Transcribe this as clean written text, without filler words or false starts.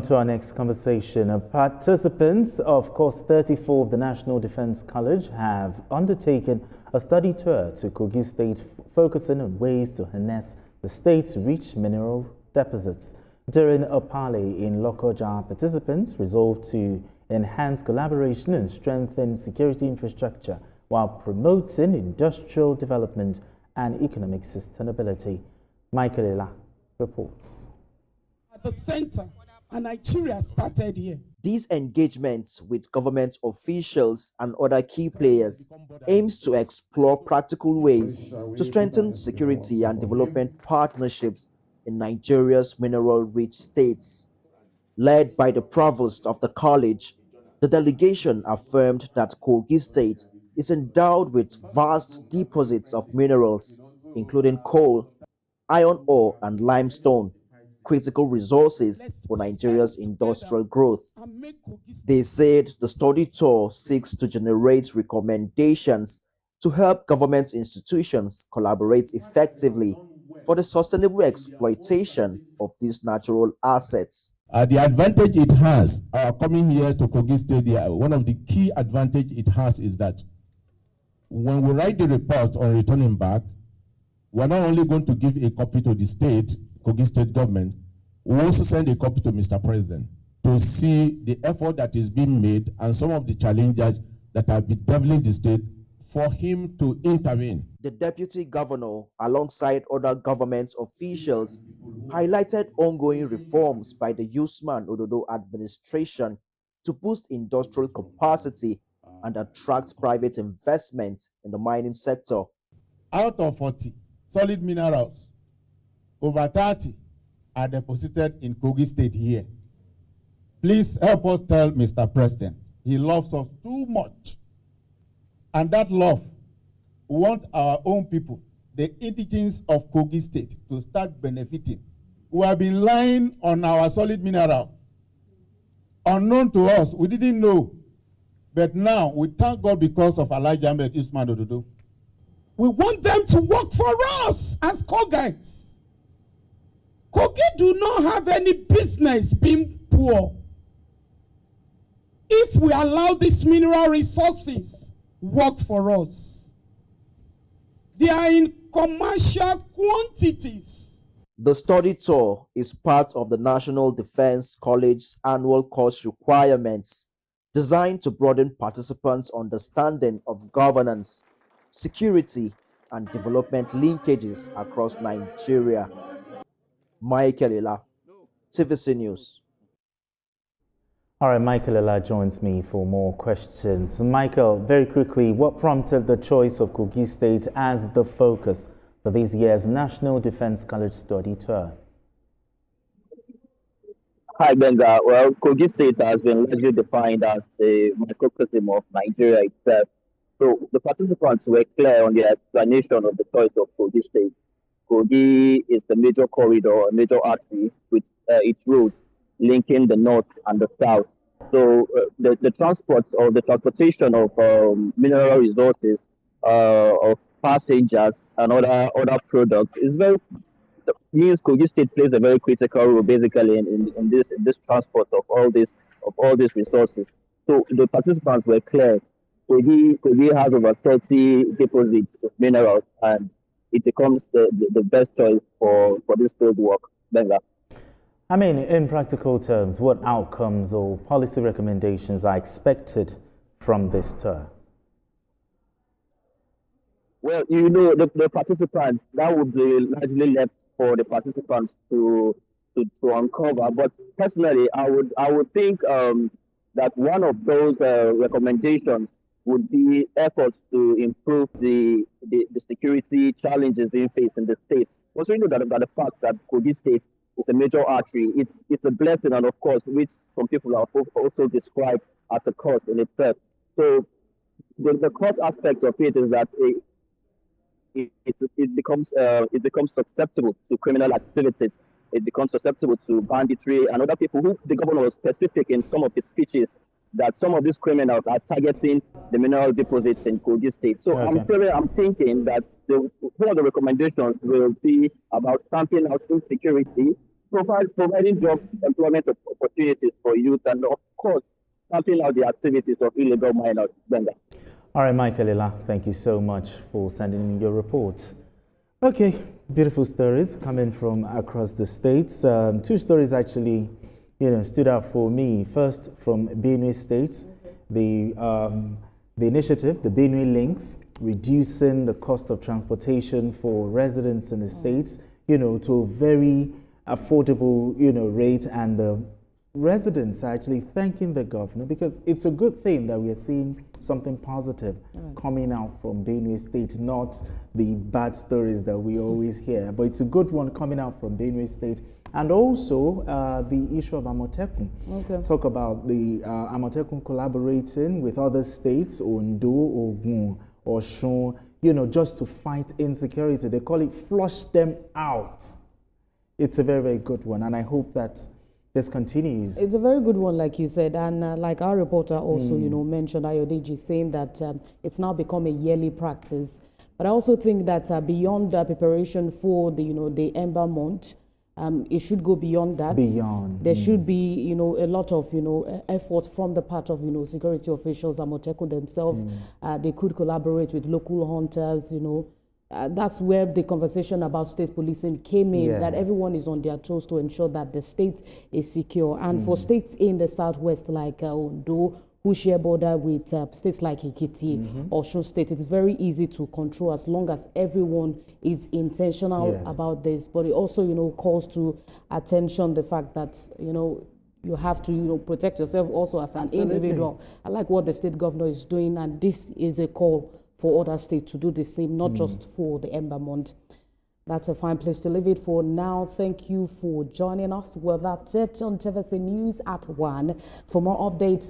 To our next conversation, participants of course 34 of the National Defense College have undertaken a study tour to Kogi State, focusing on ways to harness the state's rich mineral deposits. During a parley in Lokoja, participants resolved to enhance collaboration and strengthen security infrastructure while promoting industrial development and economic sustainability. Michael Ela reports. At the center, and Nigeria started here. These engagements with government officials and other key players aims to explore practical ways to strengthen security and development partnerships in Nigeria's mineral-rich states. Led by the provost of the college, the delegation affirmed that Kogi State is endowed with vast deposits of minerals, including coal, iron ore, and limestone, critical resources for Nigeria's industrial growth. They said the study tour seeks to generate recommendations to help government institutions collaborate effectively for the sustainable exploitation of these natural assets. The advantage it has, coming here to Kogi State, one of the key advantage it has is that when we write the report on returning back, we're not only going to give a copy to the state, Kogi State government, we also send a copy to Mr. President to see the effort that is being made and some of the challenges that are bedeviling the state for him to intervene. The deputy governor, alongside other government officials, highlighted ongoing reforms by the Usman Ododo administration to boost industrial capacity and attract private investment in the mining sector. Out of 40 solid minerals, over 30 are deposited in Kogi State here. Please help us tell Mr. President, he loves us too much. And that love, we want our own people, the indigents of Kogi State, to start benefiting. We have been lying on our solid mineral. Unknown to us, we didn't know. But now, we thank God because of Elijah Ahmed Usman Ododo. We want them to work for us as Kogites. Kogi do not have any business being poor. If we allow these mineral resources work for us, they are in commercial quantities. The study tour is part of the National Defense College's annual course requirements designed to broaden participants' understanding of governance, security, and development linkages across Nigeria. Michael Ela, TVC News. All right, Michael Ela joins me for more questions. Michael, very quickly, what prompted the choice of Kogi State as the focus for this year's National Defense College Study Tour? Hi, Benga. Well, Kogi State has been largely defined as the microcosm of Nigeria itself. So the participants were clear on the explanation of the choice of Kogi State. Kogi is the major corridor, a major artery with its route linking the north and the south. So the transport or the transportation of mineral resources, of passengers and other products means Kogi State plays a very critical role basically in this transport of all these resources. So the participants were clear. Kogi has over 30 deposits of minerals, and it becomes the best choice for this field work. Benga. I mean, in practical terms, what outcomes or policy recommendations are expected from this tour? Well, the participants, that would be largely left for the participants to uncover. But personally, I would think that one of those recommendations would be efforts to improve the security challenges being faced in the state. Also, that the fact that Kogi State is a major artery, it's a blessing, and of course, which some people have also described as a curse in itself. So the cost aspect of it is that it becomes susceptible to criminal activities. It becomes susceptible to banditry and other people who the governor was specific in some of his speeches that some of these criminals are targeting the mineral deposits in Kogi State. So okay. I'm thinking that one of the recommendations will be about stamping out insecurity providing job employment opportunities for youth, and of course, stamping out the activities of illegal miners. Benga. All right, Michael Ila, thank you so much for sending in your report. Okay, beautiful stories coming from across the states. Two stories actually, stood out for me. First, from Benue State, the initiative, the Benue Links, reducing the cost of transportation for residents in the states, to a very affordable, rate, and the residents are actually thanking the governor because it's a good thing that we are seeing something positive coming out from Benue State, not the bad stories that we always hear, but it's a good one coming out from Benue State. And also the issue of Amotekun. Okay. Talk about the Amotekun collaborating with other states, Ondo, Ogun, Osun, just to fight insecurity. They call it flush them out. It's a very, very good one, and I hope that this continues. It's a very good one, like you said, and like our reporter also, mentioned, Ayodeji, saying that it's now become a yearly practice. But I also think that beyond the preparation for the Ember Month, it should go beyond that. There should be, a lot of, effort from the part of, security officials, Amotekun themselves. They could collaborate with local hunters, that's where the conversation about state policing came in, that everyone is on their toes to ensure that the state is secure. And for states in the southwest, like Ondo, who share border with states like Ekiti or Osun State, it's very easy to control as long as everyone is intentional about this. But it also, calls to attention the fact that, you have to, protect yourself also as an individual. I like what the state governor is doing, and this is a call for other states to do the same, not just for the Ember Month. That's a fine place to leave it for now. Thank you for joining us. Well, that's it on TVC News at 1. For more updates,